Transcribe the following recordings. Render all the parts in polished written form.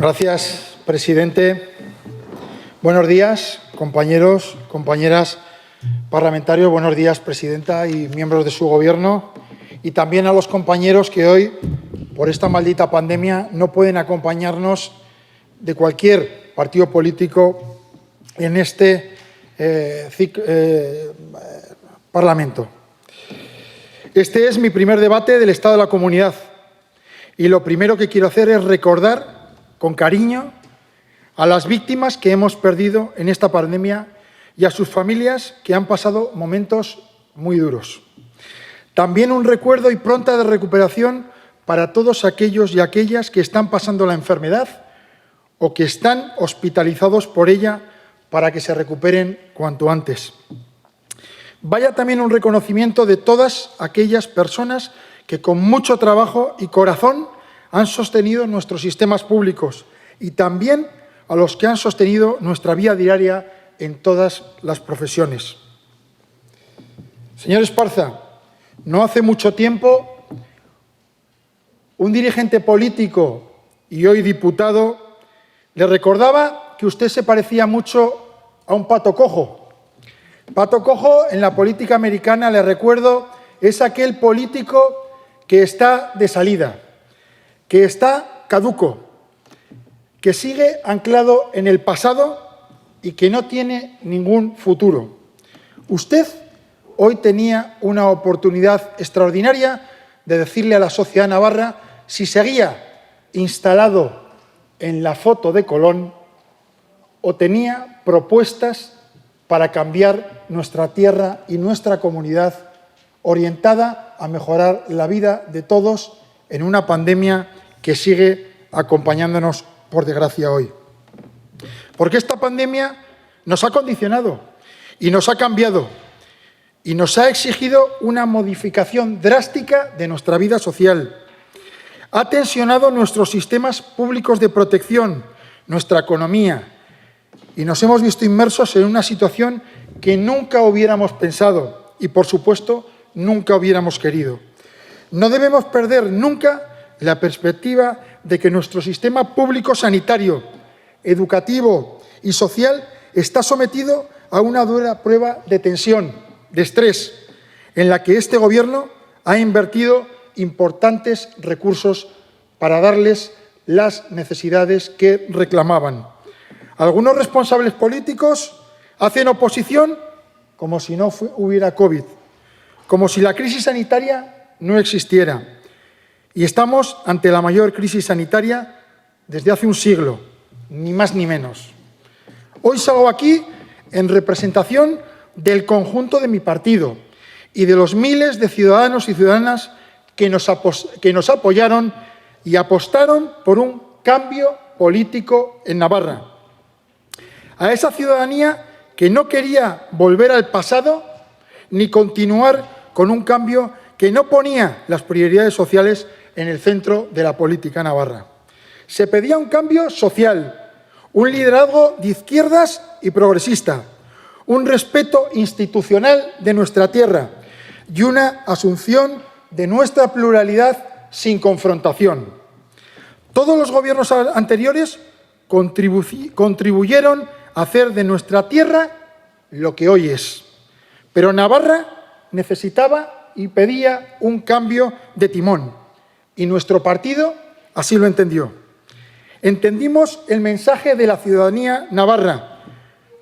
Gracias, presidente. Buenos días, compañeros, compañeras parlamentarios. Buenos días, presidenta y miembros de su Gobierno. Y también a los compañeros que hoy, por esta maldita pandemia, no pueden acompañarnos de cualquier partido político en este Parlamento. Este es mi primer debate del Estado de la Comunidad y lo primero que quiero hacer es recordar con cariño a las víctimas que hemos perdido en esta pandemia y a sus familias que han pasado momentos muy duros. También un recuerdo y pronta de recuperación para todos aquellos y aquellas que están pasando la enfermedad o que están hospitalizados por ella para que se recuperen cuanto antes. Vaya también un reconocimiento de todas aquellas personas que con mucho trabajo y corazón han sostenido nuestros sistemas públicos y también a los que han sostenido nuestra vida diaria en todas las profesiones. Señor Esparza, no hace mucho tiempo un dirigente político y hoy diputado le recordaba que usted se parecía mucho a un pato cojo. Pato cojo en la política americana, le recuerdo, es aquel político que está de salida, que está caduco, que sigue anclado en el pasado y que no tiene ningún futuro. Usted hoy tenía una oportunidad extraordinaria de decirle a la sociedad navarra si seguía instalado en la foto de Colón o tenía propuestas para cambiar nuestra tierra y nuestra comunidad orientada a mejorar la vida de todos en una pandemia que sigue acompañándonos, por desgracia, hoy. Porque esta pandemia nos ha condicionado y nos ha cambiado y nos ha exigido una modificación drástica de nuestra vida social. Ha tensionado nuestros sistemas públicos de protección, nuestra economía, y nos hemos visto inmersos en una situación que nunca hubiéramos pensado y, por supuesto, nunca hubiéramos querido. No debemos perder nunca la perspectiva de que nuestro sistema público sanitario, educativo y social está sometido a una dura prueba de tensión, de estrés, en la que este Gobierno ha invertido importantes recursos para darles las necesidades que reclamaban. Algunos responsables políticos hacen oposición como si no hubiera COVID, como si la crisis sanitaria no existiera. Y estamos ante la mayor crisis sanitaria desde hace un siglo, ni más ni menos. Hoy salgo aquí en representación del conjunto de mi partido y de los miles de ciudadanos y ciudadanas que nos apoyaron y apostaron por un cambio político en Navarra. A esa ciudadanía que no quería volver al pasado ni continuar con un cambio que no ponía las prioridades sociales en el centro de la política navarra. Se pedía un cambio social, un liderazgo de izquierdas y progresista, un respeto institucional de nuestra tierra y una asunción de nuestra pluralidad sin confrontación. Todos los gobiernos anteriores contribuyeron a hacer de nuestra tierra lo que hoy es. Pero Navarra necesitaba y pedía un cambio de timón. Y nuestro partido así lo entendió. Entendimos el mensaje de la ciudadanía navarra.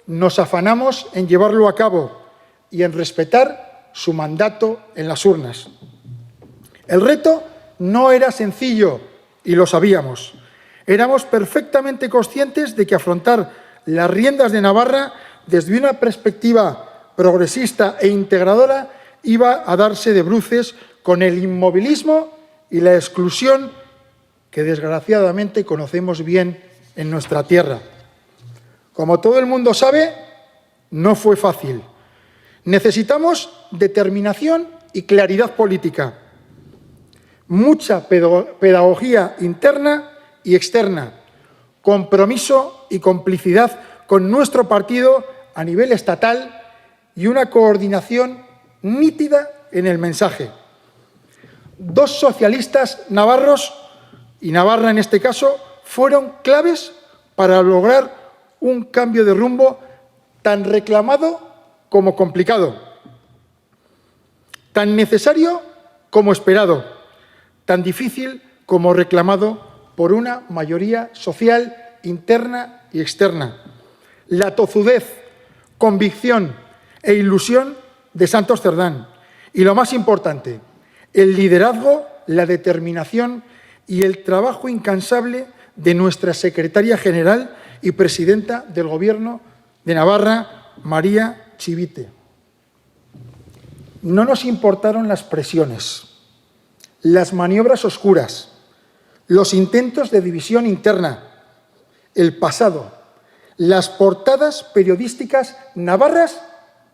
Nos afanamos en llevarlo a cabo y en respetar su mandato en las urnas. El reto no era sencillo y lo sabíamos. Éramos perfectamente conscientes de que afrontar las riendas de Navarra desde una perspectiva progresista e integradora iba a darse de bruces con el inmovilismo y la exclusión que desgraciadamente conocemos bien en nuestra tierra. Como todo el mundo sabe, no fue fácil. Necesitamos determinación y claridad política, mucha pedagogía interna y externa, compromiso y complicidad con nuestro partido a nivel estatal y una coordinación nítida en el mensaje. Dos socialistas navarros, y Navarra en este caso, fueron claves para lograr un cambio de rumbo tan reclamado como complicado, tan necesario como esperado, tan difícil como reclamado por una mayoría social interna y externa. La tozudez, convicción e ilusión de Santos Cerdán. Y lo más importante, el liderazgo, la determinación y el trabajo incansable de nuestra secretaria general y presidenta del Gobierno de Navarra, María Chivite. No nos importaron las presiones, las maniobras oscuras, los intentos de división interna, el pasado, las portadas periodísticas navarras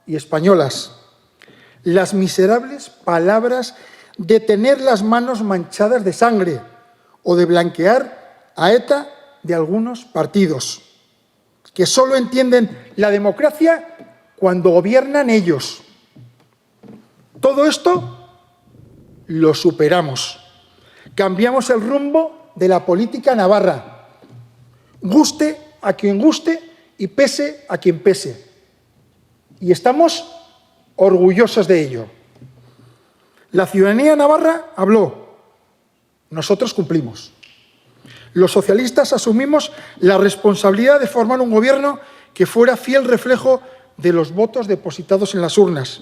y españolas, las miserables palabras de tener las manos manchadas de sangre o de blanquear a ETA de algunos partidos, que solo entienden la democracia cuando gobiernan ellos. Todo esto lo superamos. Cambiamos el rumbo de la política navarra, guste a quien guste y pese a quien pese. Y estamos orgullosos de ello. La ciudadanía navarra habló, nosotros cumplimos. Los socialistas asumimos la responsabilidad de formar un gobierno que fuera fiel reflejo de los votos depositados en las urnas.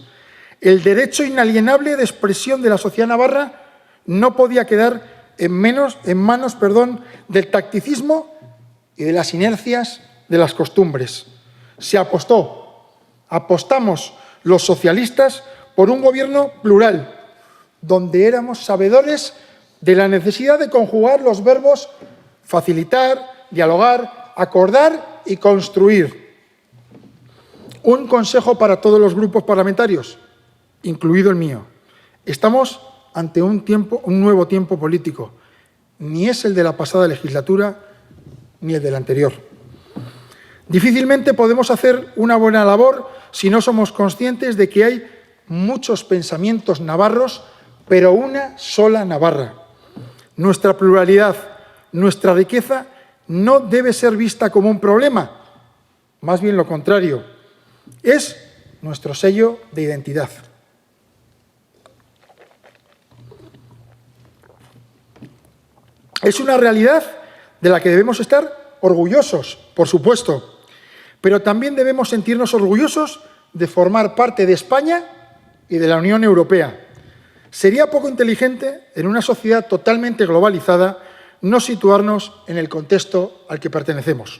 El derecho inalienable de expresión de la sociedad navarra no podía quedar en manos del tacticismo y de las inercias de las costumbres. Se apostamos los socialistas por un gobierno plural, donde éramos sabedores de la necesidad de conjugar los verbos facilitar, dialogar, acordar y construir. Un consejo para todos los grupos parlamentarios, incluido el mío. Estamos ante un nuevo tiempo político. Ni es el de la pasada legislatura ni el del anterior. Difícilmente podemos hacer una buena labor si no somos conscientes de que hay muchos pensamientos navarros, pero una sola Navarra. Nuestra pluralidad, nuestra riqueza no debe ser vista como un problema, más bien lo contrario. Es nuestro sello de identidad. Es una realidad de la que debemos estar orgullosos, por supuesto, pero también debemos sentirnos orgullosos de formar parte de España y de la Unión Europea. Sería poco inteligente, en una sociedad totalmente globalizada, no situarnos en el contexto al que pertenecemos.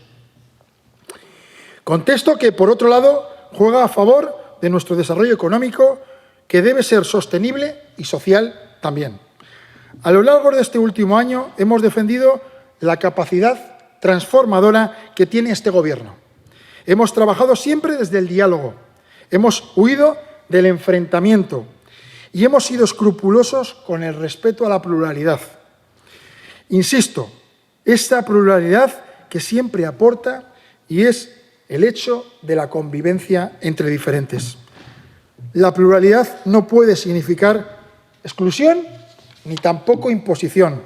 Contexto que, por otro lado, juega a favor de nuestro desarrollo económico, que debe ser sostenible y social también. A lo largo de este último año hemos defendido la capacidad transformadora que tiene este Gobierno. Hemos trabajado siempre desde el diálogo, hemos huido del enfrentamiento y hemos sido escrupulosos con el respeto a la pluralidad. Insisto, esta pluralidad que siempre aporta y es el hecho de la convivencia entre diferentes. La pluralidad no puede significar exclusión ni tampoco imposición.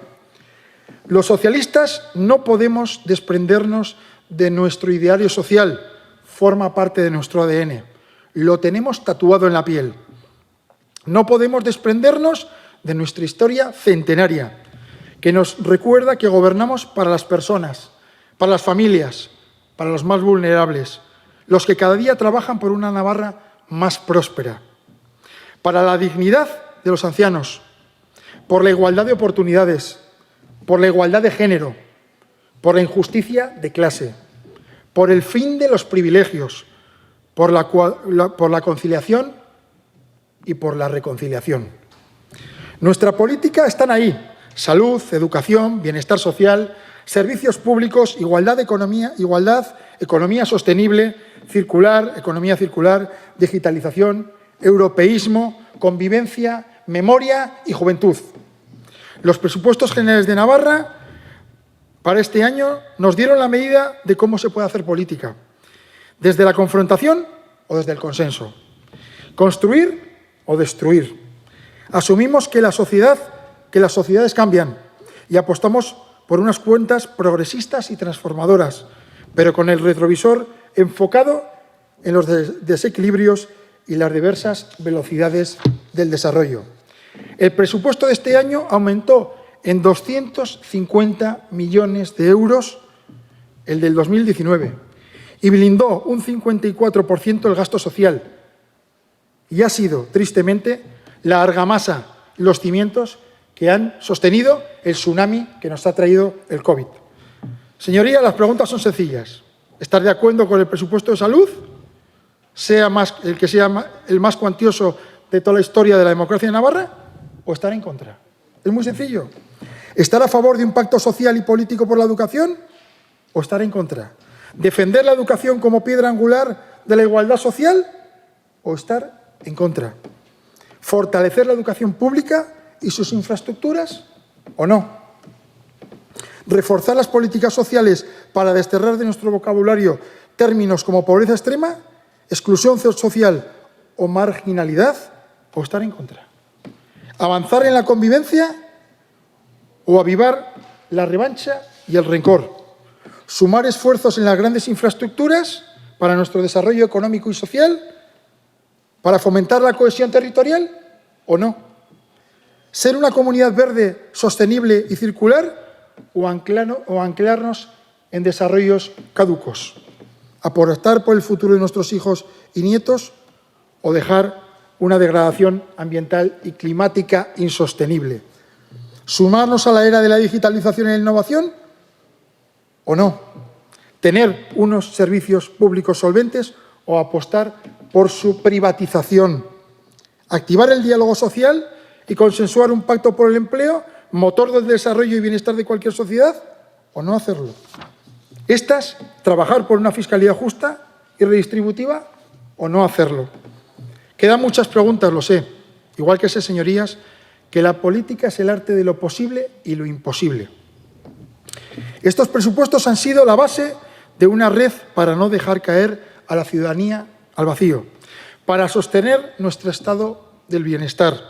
Los socialistas no podemos desprendernos de nuestro ideario social, forma parte de nuestro ADN. Lo tenemos tatuado en la piel. No podemos desprendernos de nuestra historia centenaria, que nos recuerda que gobernamos para las personas, para las familias, para los más vulnerables, los que cada día trabajan por una Navarra más próspera, para la dignidad de los ancianos, por la igualdad de oportunidades, por la igualdad de género, por la injusticia de clase, por el fin de los privilegios, por la conciliación y por la reconciliación. Nuestra política están ahí: salud, educación, bienestar social, servicios públicos, igualdad, economía sostenible, economía circular, digitalización, europeísmo, convivencia, memoria y juventud. Los presupuestos generales de Navarra para este año nos dieron la medida de cómo se puede hacer política, desde la confrontación o desde el consenso, construir o destruir. Asumimos que las sociedades cambian y apostamos por unas cuentas progresistas y transformadoras, pero con el retrovisor enfocado en los desequilibrios y las diversas velocidades del desarrollo. El presupuesto de este año aumentó en 250 millones de euros el del 2019 y blindó un 54% el gasto social. Y ha sido, tristemente, la argamasa, los cimientos que han sostenido el tsunami que nos ha traído el COVID. Señorías, las preguntas son sencillas. ¿Estar de acuerdo con el presupuesto de salud, sea el más cuantioso de toda la historia de la democracia de Navarra, o estar en contra? Es muy sencillo. ¿Estar a favor de un pacto social y político por la educación o estar en contra? ¿Defender la educación como piedra angular de la igualdad social o estar en contra? ¿Fortalecer la educación pública y sus infraestructuras o no? ¿Reforzar las políticas sociales para desterrar de nuestro vocabulario términos como pobreza extrema, exclusión social o marginalidad o estar en contra? ¿Avanzar en la convivencia o avivar la revancha y el rencor? ¿Sumar esfuerzos en las grandes infraestructuras para nuestro desarrollo económico y social, para fomentar la cohesión territorial o no? ¿Ser una comunidad verde, sostenible y circular o anclarnos en desarrollos caducos? ¿Apostar por el futuro de nuestros hijos y nietos o dejar una degradación ambiental y climática insostenible? ¿Sumarnos a la era de la digitalización y la innovación o no? ¿Tener unos servicios públicos solventes o apostar por su privatización? ¿Activar el diálogo social y consensuar un pacto por el empleo, motor del desarrollo y bienestar de cualquier sociedad, o no hacerlo? Trabajar por una fiscalidad justa y redistributiva o no hacerlo. Quedan muchas preguntas, lo sé. Igual que sé, señorías, que la política es el arte de lo posible y lo imposible. Estos presupuestos han sido la base de una red para no dejar caer a la ciudadanía al vacío, para sostener nuestro estado del bienestar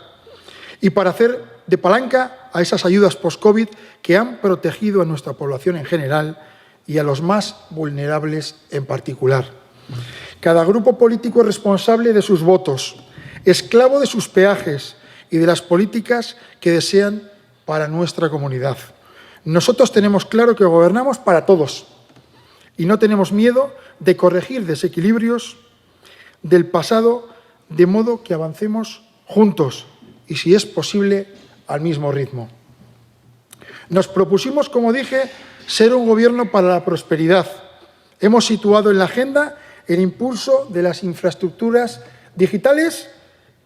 y para hacer de palanca a esas ayudas post-COVID que han protegido a nuestra población en general y a los más vulnerables en particular. Cada grupo político es responsable de sus votos, esclavo de sus peajes y de las políticas que desean para nuestra comunidad. Nosotros tenemos claro que gobernamos para todos y no tenemos miedo de corregir desequilibrios del pasado de modo que avancemos juntos y, si es posible, al mismo ritmo. Nos propusimos, como dije, ser un gobierno para la prosperidad. Hemos situado en la agenda el impulso de las infraestructuras digitales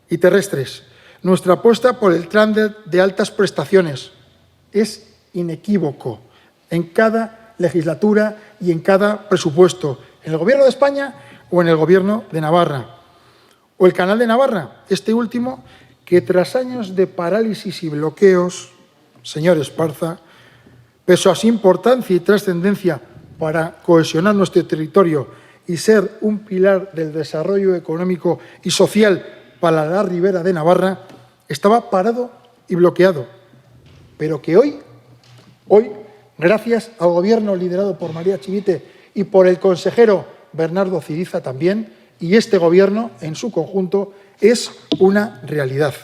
y terrestres. Nuestra apuesta por el plan de altas prestaciones es inequívoco en cada legislatura y en cada presupuesto, en el Gobierno de España o en el Gobierno de Navarra. O el Canal de Navarra, este último, que tras años de parálisis y bloqueos, señor Esparza, pese a su importancia y trascendencia para cohesionar nuestro territorio y ser un pilar del desarrollo económico y social para la Ribera de Navarra, estaba parado y bloqueado. Pero que hoy, gracias al Gobierno liderado por María Chivite y por el consejero Bernardo Ciriza también, y este Gobierno en su conjunto, es una realidad.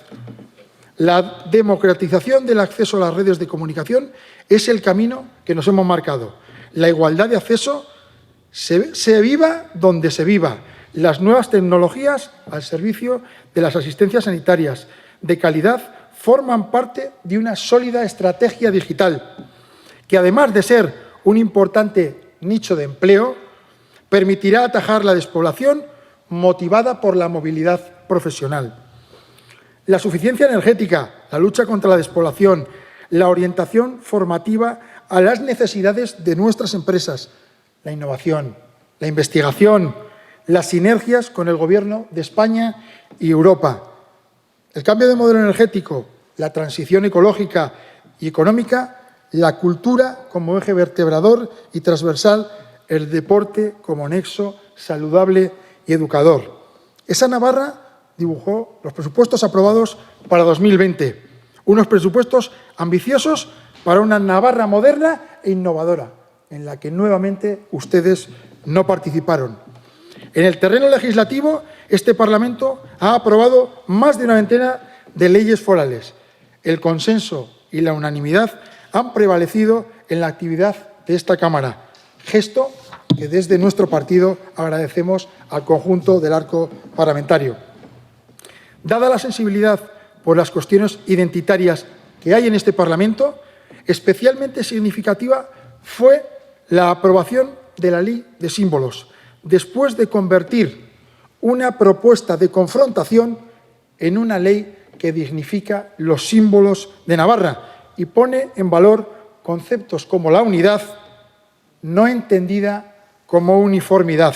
La democratización del acceso a las redes de comunicación es el camino que nos hemos marcado. La igualdad de acceso se viva donde se viva. Las nuevas tecnologías al servicio de las asistencias sanitarias de calidad forman parte de una sólida estrategia digital que, además de ser un importante nicho de empleo, permitirá atajar la despoblación motivada por la movilidad profesional. La suficiencia energética, la lucha contra la despoblación, la orientación formativa a las necesidades de nuestras empresas, la innovación, la investigación, las sinergias con el Gobierno de España y Europa, el cambio de modelo energético, la transición ecológica y económica, la cultura como eje vertebrador y transversal, el deporte como nexo saludable y educador. Esa Navarra dibujó los presupuestos aprobados para 2020, unos presupuestos ambiciosos para una Navarra moderna e innovadora, en la que nuevamente ustedes no participaron. En el terreno legislativo, este Parlamento ha aprobado más de una veintena de leyes forales. El consenso y la unanimidad han prevalecido en la actividad de esta Cámara, gesto que desde nuestro partido agradecemos al conjunto del arco parlamentario. Dada la sensibilidad por las cuestiones identitarias que hay en este Parlamento, especialmente significativa fue la aprobación de la Ley de Símbolos, después de convertir una propuesta de confrontación en una ley que dignifica los símbolos de Navarra y pone en valor conceptos como la unidad, no entendida como uniformidad.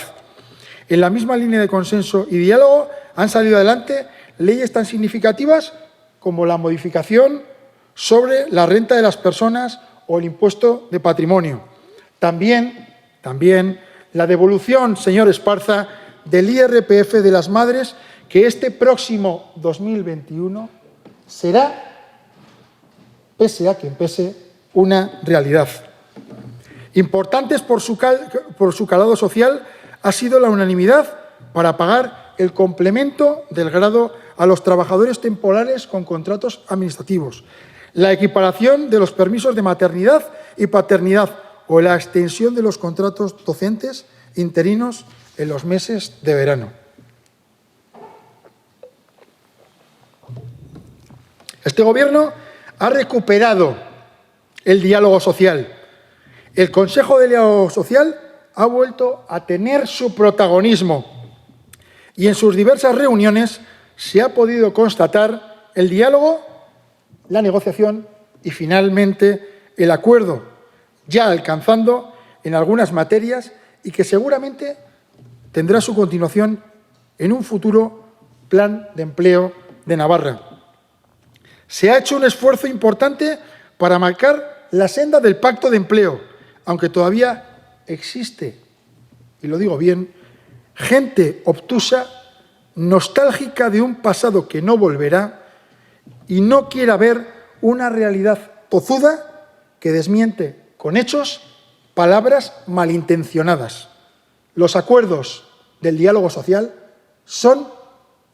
En la misma línea de consenso y diálogo han salido adelante leyes tan significativas como la modificación sobre la renta de las personas o el impuesto de patrimonio. También la devolución, señor Esparza, del IRPF de las madres, que este próximo 2021 será, pese a quien pese, una realidad. Importantes por su calado social ha sido la unanimidad para pagar el complemento del grado a los trabajadores temporales con contratos administrativos, la equiparación de los permisos de maternidad y paternidad o la extensión de los contratos docentes interinos en los meses de verano. Este Gobierno ha recuperado el diálogo social. El Consejo de Diálogo Social ha vuelto a tener su protagonismo y en sus diversas reuniones se ha podido constatar el diálogo, la negociación y, finalmente, el acuerdo, ya alcanzando en algunas materias y que seguramente tendrá su continuación en un futuro plan de empleo de Navarra. Se ha hecho un esfuerzo importante para marcar la senda del pacto de empleo, aunque todavía existe, y lo digo bien, gente obtusa, nostálgica de un pasado que no volverá y no quiera ver una realidad tozuda que desmiente con hechos palabras malintencionadas. Los acuerdos del diálogo social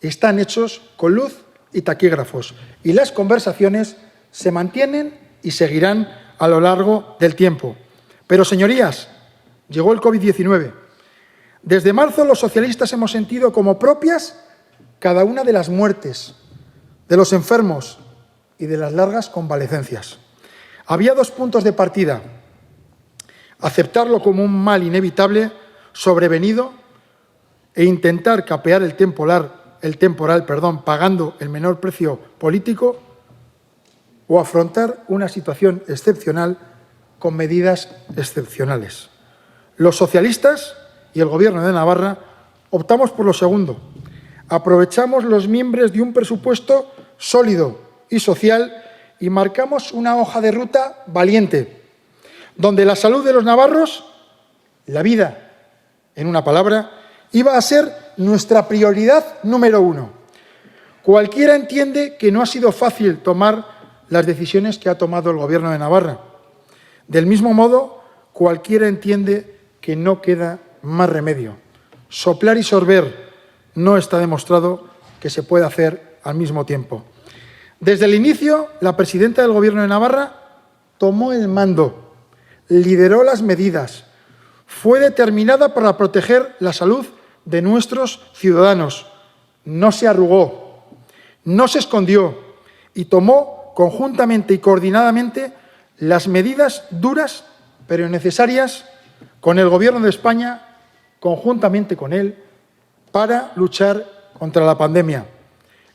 están hechos con luz y taquígrafos y las conversaciones se mantienen y seguirán a lo largo del tiempo. Pero, señorías, llegó el COVID-19. Desde marzo los socialistas hemos sentido como propias cada una de las muertes, de los enfermos y de las largas convalecencias. Había dos puntos de partida: aceptarlo como un mal inevitable, sobrevenido, e intentar capear el temporal, pagando el menor precio político, o afrontar una situación excepcional con medidas excepcionales. Los socialistas y el Gobierno de Navarra optamos por lo segundo. Aprovechamos los mimbres de un presupuesto sólido y social y marcamos una hoja de ruta valiente, donde la salud de los navarros, la vida, en una palabra, iba a ser nuestra prioridad número uno. Cualquiera entiende que no ha sido fácil tomar las decisiones que ha tomado el Gobierno de Navarra. Del mismo modo, cualquiera entiende que no queda más remedio. Soplar y sorber no está demostrado que se puede hacer al mismo tiempo. Desde el inicio, la presidenta del Gobierno de Navarra tomó el mando, lideró las medidas, fue determinada para proteger la salud de nuestros ciudadanos, no se arrugó, no se escondió y tomó conjuntamente y coordinadamente las medidas duras pero necesarias con el Gobierno de España, conjuntamente con él, para luchar contra la pandemia.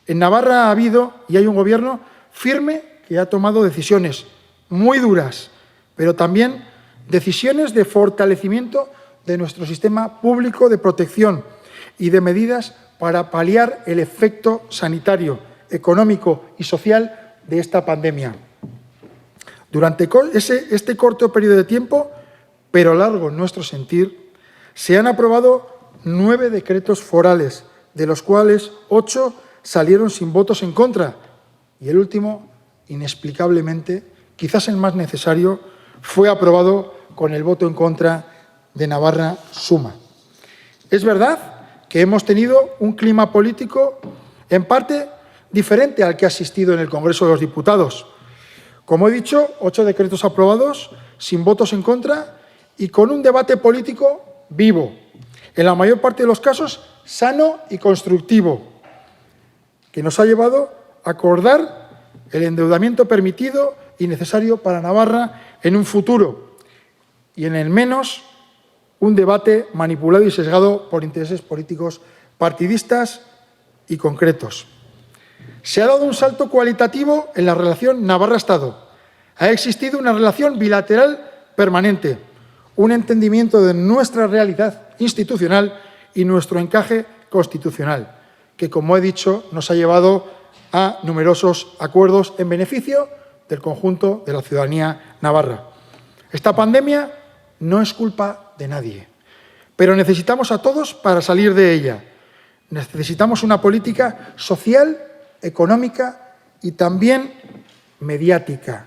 En Navarra ha habido y hay un Gobierno firme que ha tomado decisiones muy duras, pero también decisiones de fortalecimiento de nuestro sistema público de protección y de medidas para paliar el efecto sanitario, económico y social de esta pandemia. Durante este corto periodo de tiempo, pero largo en nuestro sentir, se han aprobado 9 decretos forales, de los cuales 8 salieron sin votos en contra y el último, inexplicablemente, quizás el más necesario, fue aprobado con el voto en contra de Navarra Suma. Es verdad que hemos tenido un clima político en parte diferente al que ha existido en el Congreso de los Diputados. Como he dicho, 8 decretos aprobados, sin votos en contra y con un debate político vivo, en la mayor parte de los casos sano y constructivo, que nos ha llevado a acordar el endeudamiento permitido y necesario para Navarra en un futuro y en el menos un debate manipulado y sesgado por intereses políticos partidistas y concretos. Se ha dado un salto cualitativo en la relación Navarra-Estado. Ha existido una relación bilateral permanente, un entendimiento de nuestra realidad institucional y nuestro encaje constitucional, que, como he dicho, nos ha llevado a numerosos acuerdos en beneficio del conjunto de la ciudadanía navarra. Esta pandemia no es culpa de nadie, pero necesitamos a todos para salir de ella. Necesitamos una política social, económica y también mediática.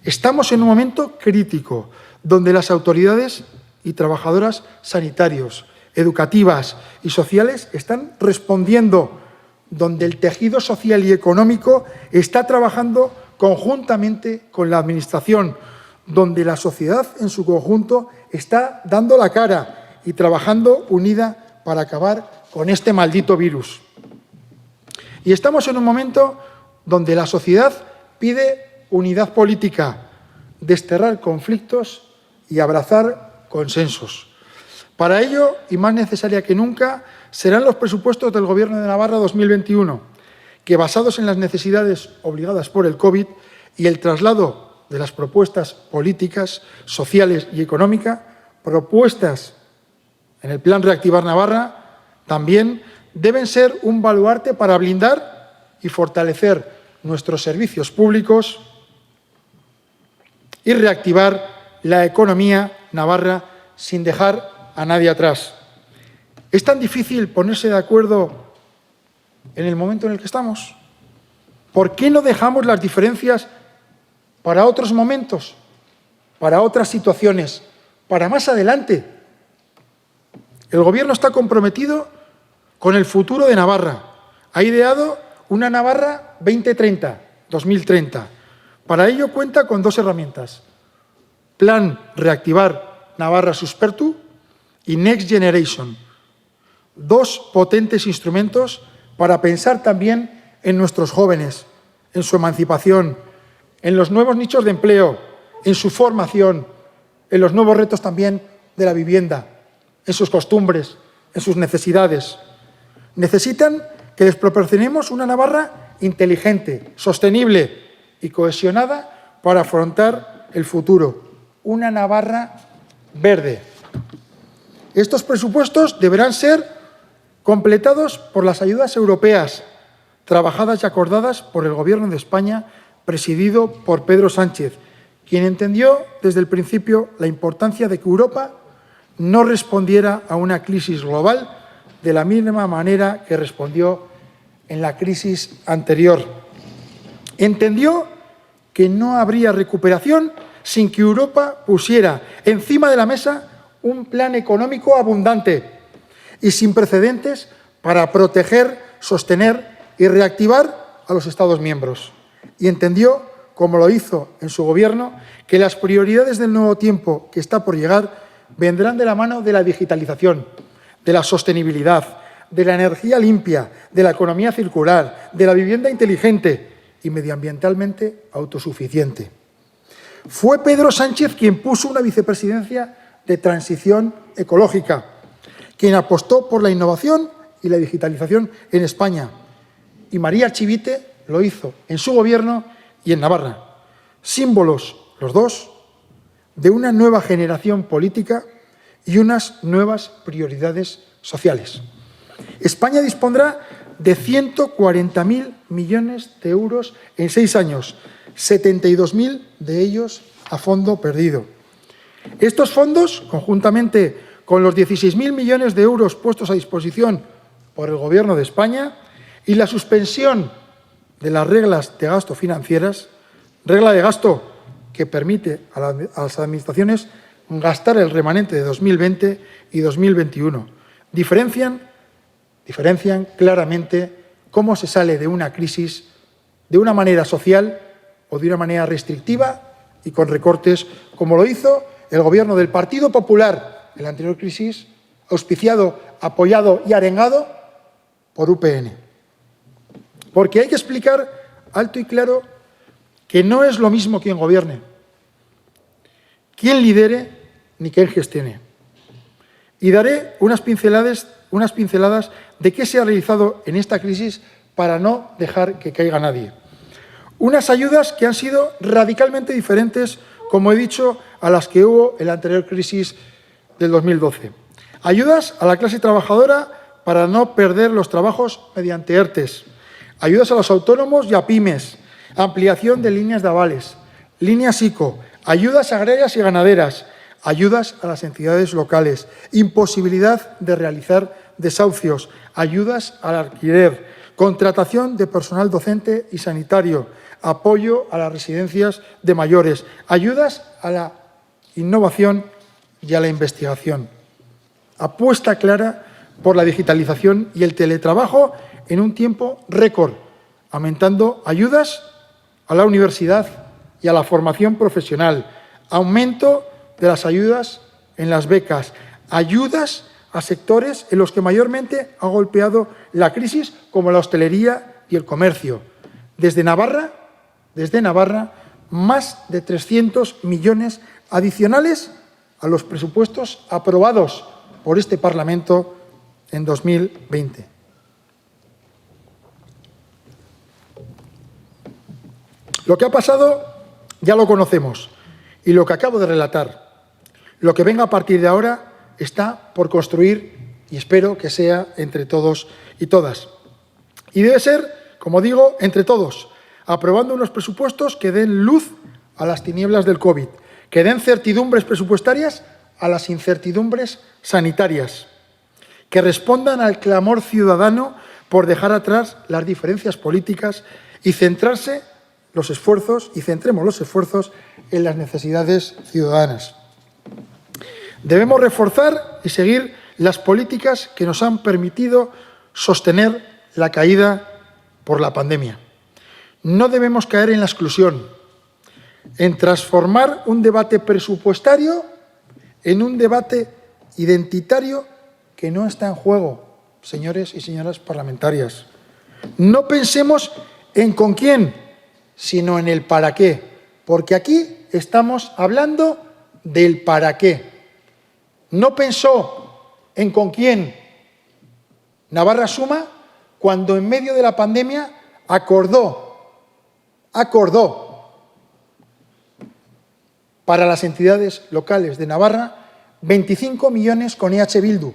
Estamos en un momento crítico donde las autoridades y trabajadoras sanitarios, educativas y sociales están respondiendo, donde el tejido social y económico está trabajando conjuntamente con la Administración, donde la sociedad en su conjunto está dando la cara y trabajando unida para acabar con este maldito virus. Y estamos en un momento donde la sociedad pide unidad política, desterrar conflictos y abrazar consensos. Para ello, y más necesaria que nunca, serán los presupuestos del Gobierno de Navarra 2021, que, basados en las necesidades obligadas por el COVID y el traslado de las propuestas políticas, sociales y económicas, propuestas en el Plan Reactivar Navarra, también deben ser un baluarte para blindar y fortalecer nuestros servicios públicos y reactivar la economía navarra sin dejar a nadie atrás. ¿Es tan difícil ponerse de acuerdo en el momento en el que estamos? ¿Por qué no dejamos las diferencias para otros momentos, para otras situaciones, para más adelante? El Gobierno está comprometido con el futuro de Navarra. Ha ideado una Navarra 2030. Para ello cuenta con 2 herramientas: Plan Reactivar Navarra Suspertu y Next Generation. 2 potentes instrumentos para pensar también en nuestros jóvenes, en su emancipación, en los nuevos nichos de empleo, en su formación, en los nuevos retos también de la vivienda, en sus costumbres, en sus necesidades. Necesitan que les proporcionemos una Navarra inteligente, sostenible y cohesionada para afrontar el futuro. Una Navarra verde. Estos presupuestos deberán ser completados por las ayudas europeas, trabajadas y acordadas por el Gobierno de España, presidido por Pedro Sánchez, quien entendió desde el principio la importancia de que Europa no respondiera a una crisis global de la misma manera que respondió en la crisis anterior. Entendió que no habría recuperación sin que Europa pusiera encima de la mesa un plan económico abundante y sin precedentes para proteger, sostener y reactivar a los Estados miembros. Y entendió, como lo hizo en su Gobierno, que las prioridades del nuevo tiempo que está por llegar vendrán de la mano de la digitalización, de la sostenibilidad, de la energía limpia, de la economía circular, de la vivienda inteligente y medioambientalmente autosuficiente. Fue Pedro Sánchez quien puso una vicepresidencia de transición ecológica, quien apostó por la innovación y la digitalización en España. Y María Archivite lo hizo en su Gobierno y en Navarra. Símbolos, los dos, de una nueva generación política y unas nuevas prioridades sociales. España dispondrá de 140.000 millones de euros en 6 años, 72.000 de ellos a fondo perdido. Estos fondos, conjuntamente con los 16.000 millones de euros puestos a disposición por el Gobierno de España y la suspensión de las reglas de gasto financieras, regla de gasto que permite a las administraciones gastar el remanente de 2020 y 2021. Diferencian claramente cómo se sale de una crisis de una manera social o de una manera restrictiva y con recortes, como lo hizo el Gobierno del Partido Popular en la anterior crisis, auspiciado, apoyado y arengado por UPN. Porque hay que explicar alto y claro que no es lo mismo quien gobierne, quien lidere ni quien gestione. Y daré unas pinceladas de qué se ha realizado en esta crisis para no dejar que caiga nadie. Unas ayudas que han sido radicalmente diferentes, como he dicho, a las que hubo en la anterior crisis del 2012. Ayudas a la clase trabajadora para no perder los trabajos mediante ERTEs. Ayudas a los autónomos y a pymes. Ampliación de líneas de avales. Líneas ICO. Ayudas agrarias y ganaderas. Ayudas a las entidades locales. Imposibilidad de realizar desahucios. Ayudas al alquiler. Contratación de personal docente y sanitario. Apoyo a las residencias de mayores. Ayudas a la innovación y a la investigación. Apuesta clara por la digitalización y el teletrabajo en un tiempo récord, aumentando ayudas a la universidad y a la formación profesional, aumento de las ayudas en las becas, ayudas a sectores en los que mayormente ha golpeado la crisis, como la hostelería y el comercio. Desde Navarra, más de 300 millones adicionales a los presupuestos aprobados por este Parlamento en 2020. Lo que ha pasado ya lo conocemos y lo que acabo de relatar. Lo que venga a partir de ahora está por construir y espero que sea entre todos y todas. Y debe ser, como digo, entre todos, aprobando unos presupuestos que den luz a las tinieblas del COVID, que den certidumbres presupuestarias a las incertidumbres sanitarias, que respondan al clamor ciudadano por dejar atrás las diferencias políticas y centremos los esfuerzos en las necesidades ciudadanas. Debemos reforzar y seguir las políticas que nos han permitido sostener la caída por la pandemia. No debemos caer en la exclusión, en transformar un debate presupuestario en un debate identitario que no está en juego, señores y señoras parlamentarias. No pensemos en con quién, sino en el para qué, porque aquí estamos hablando del para qué. No pensó en con quién Navarra Suma cuando en medio de la pandemia acordó para las entidades locales de Navarra 25 millones con EH Bildu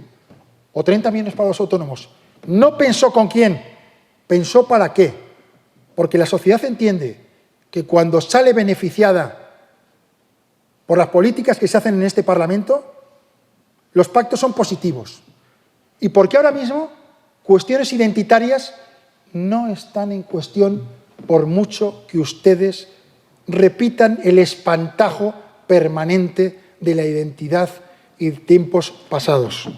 o 30 millones para los autónomos. No pensó con quién, pensó para qué. Porque la sociedad entiende que cuando sale beneficiada por las políticas que se hacen en este Parlamento, los pactos son positivos. Y porque ahora mismo cuestiones identitarias no están en cuestión por mucho que ustedes repitan el espantajo permanente de la identidad y tiempos pasados.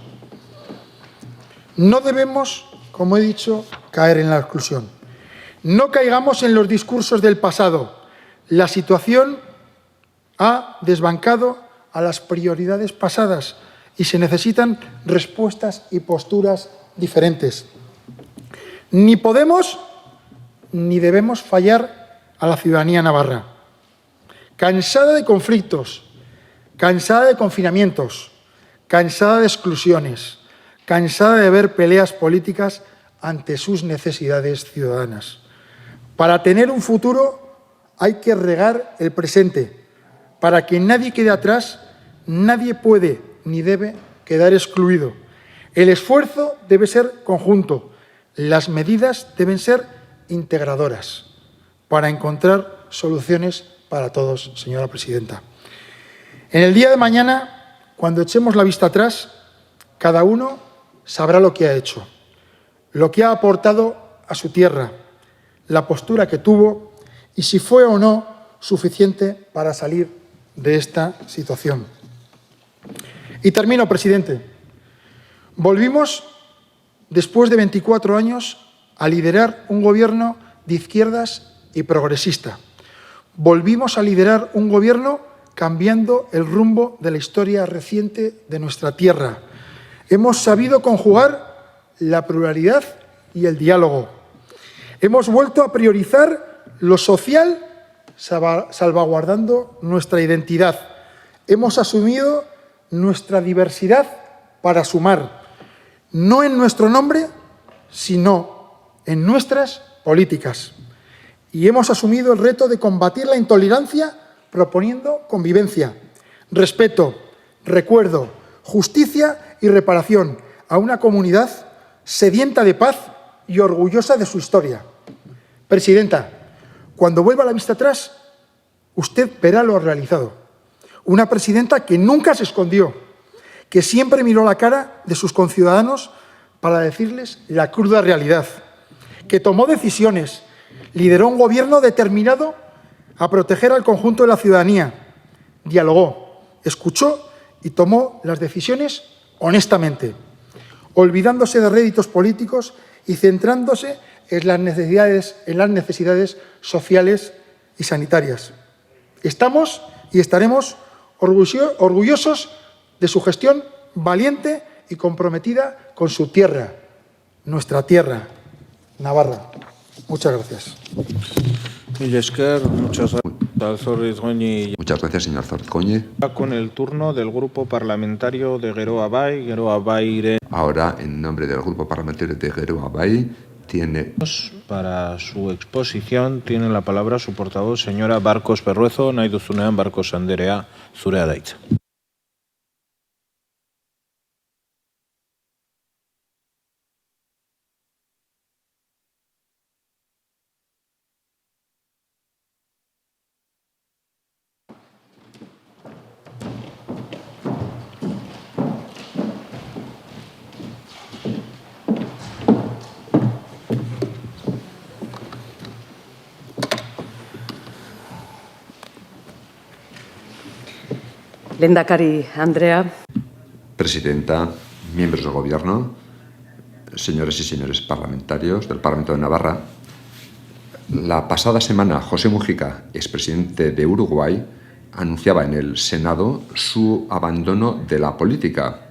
No debemos, como he dicho, caer en la exclusión. No caigamos en los discursos del pasado. La situación ha desbancado a las prioridades pasadas y se necesitan respuestas y posturas diferentes. Ni podemos ni debemos fallar a la ciudadanía navarra. Cansada de conflictos, cansada de confinamientos, cansada de exclusiones, cansada de ver peleas políticas ante sus necesidades ciudadanas. Para tener un futuro hay que regar el presente. Para que nadie quede atrás, nadie puede ni debe quedar excluido. El esfuerzo debe ser conjunto. Las medidas deben ser integradoras para encontrar soluciones para todos, señora presidenta. En el día de mañana, cuando echemos la vista atrás, cada uno sabrá lo que ha hecho, lo que ha aportado a su tierra, la postura que tuvo y si fue o no suficiente para salir de esta situación. Y termino, presidente. Volvimos, después de 24 años, a liderar un gobierno de izquierdas y progresista. Volvimos a liderar un gobierno cambiando el rumbo de la historia reciente de nuestra tierra. Hemos sabido conjugar la pluralidad y el diálogo. Hemos vuelto a priorizar lo social, salvaguardando nuestra identidad. Hemos asumido nuestra diversidad para sumar, no en nuestro nombre, sino en nuestras políticas. Y hemos asumido el reto de combatir la intolerancia proponiendo convivencia, respeto, recuerdo, justicia y reparación a una comunidad sedienta de paz y orgullosa de su historia. Presidenta, cuando vuelva la vista atrás, usted verá lo realizado. Una presidenta que nunca se escondió, que siempre miró la cara de sus conciudadanos para decirles la cruda realidad, que tomó decisiones, lideró un gobierno determinado a proteger al conjunto de la ciudadanía, dialogó, escuchó y tomó las decisiones honestamente, olvidándose de réditos políticos y centrándose en las necesidades sociales y sanitarias. Estamos y estaremos orgullosos de su gestión valiente y comprometida con su tierra, nuestra tierra, Navarra. Muchas gracias. Muchas gracias, señor Zortkoñe. Con el turno del Grupo Parlamentario de Geroa Bai. Ahora, en nombre del Grupo Parlamentario de Geroa Bai, tiene... Para su exposición tiene la palabra su portavoz, señora Barkos Berruezo. Nahi duzunean Barkos Anderea, zurea da hitza. Lehendakari Andrea. Presidenta, miembros del Gobierno, señores y señores parlamentarios del Parlamento de Navarra, la pasada semana José Mujica, expresidente de Uruguay, anunciaba en el Senado su abandono de la política.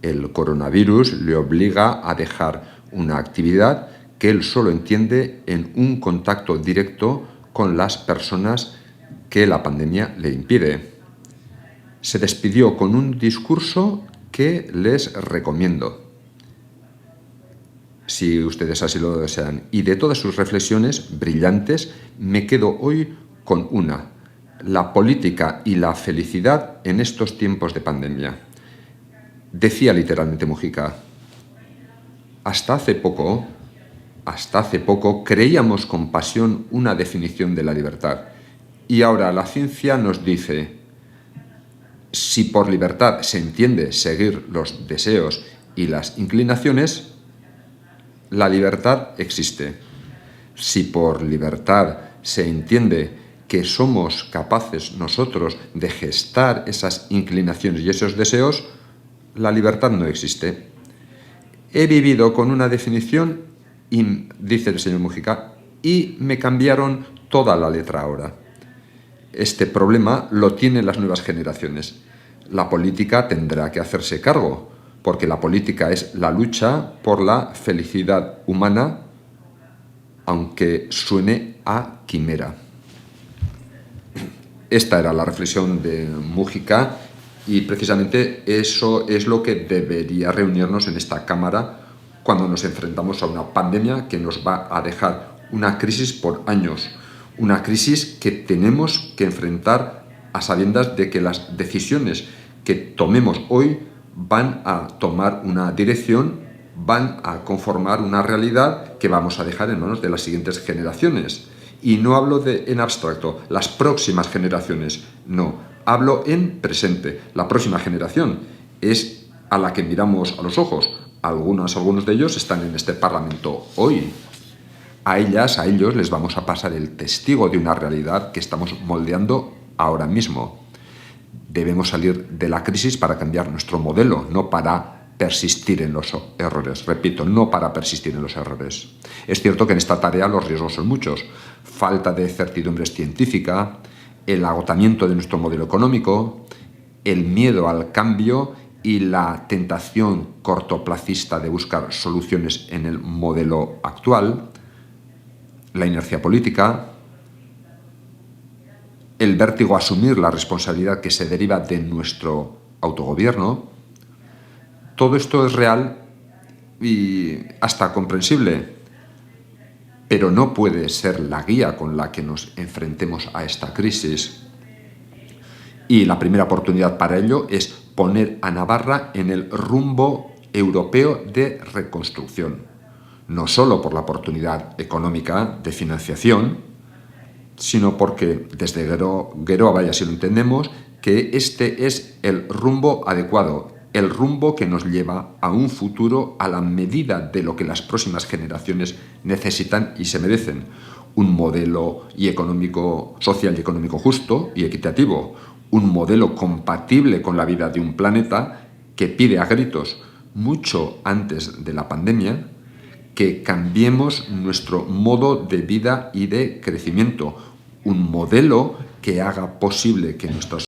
El coronavirus le obliga a dejar una actividad que él solo entiende en un contacto directo con las personas que la pandemia le impide. Se despidió con un discurso que les recomiendo, si ustedes así lo desean. Y de todas sus reflexiones brillantes, me quedo hoy con una: la política y la felicidad en estos tiempos de pandemia. Decía literalmente Mujica: hasta hace poco creíamos con pasión una definición de la libertad. Y ahora la ciencia nos dice: si por libertad se entiende seguir los deseos y las inclinaciones, la libertad existe. Si por libertad se entiende que somos capaces nosotros de gestar esas inclinaciones y esos deseos, la libertad no existe. He vivido con una definición, y, dice el señor Mujica, y me cambiaron toda la letra ahora. Este problema lo tienen las nuevas generaciones. La política tendrá que hacerse cargo, porque la política es la lucha por la felicidad humana, aunque suene a quimera. Esta era la reflexión de Mujica y precisamente eso es lo que debería reunirnos en esta Cámara cuando nos enfrentamos a una pandemia que nos va a dejar una crisis por años. Una crisis que tenemos que enfrentar a sabiendas de que las decisiones que tomemos hoy van a tomar una dirección, van a conformar una realidad que vamos a dejar en manos de las siguientes generaciones. Y no hablo en abstracto, las próximas generaciones, no, hablo en presente. La próxima generación es a la que miramos a los ojos. Algunos de ellos están en este Parlamento hoy. A ellas, a ellos, les vamos a pasar el testigo de una realidad que estamos moldeando ahora mismo. Debemos salir de la crisis para cambiar nuestro modelo, no para persistir en los errores. Repito, no para persistir en los errores. Es cierto que en esta tarea los riesgos son muchos. Falta de certidumbre científica, el agotamiento de nuestro modelo económico, el miedo al cambio y la tentación cortoplacista de buscar soluciones en el modelo actual, la inercia política, el vértigo a asumir la responsabilidad que se deriva de nuestro autogobierno. Todo esto es real y hasta comprensible, pero no puede ser la guía con la que nos enfrentemos a esta crisis. Y la primera oportunidad para ello es poner a Navarra en el rumbo europeo de reconstrucción, no solo por la oportunidad económica de financiación, sino porque desde Geroa Bai así lo entendemos, que este es el rumbo adecuado, el rumbo que nos lleva a un futuro a la medida de lo que las próximas generaciones necesitan y se merecen. Un modelo social y económico justo y equitativo, un modelo compatible con la vida de un planeta que pide a gritos, mucho antes de la pandemia, que cambiemos nuestro modo de vida y de crecimiento, un modelo que haga posible que nuestras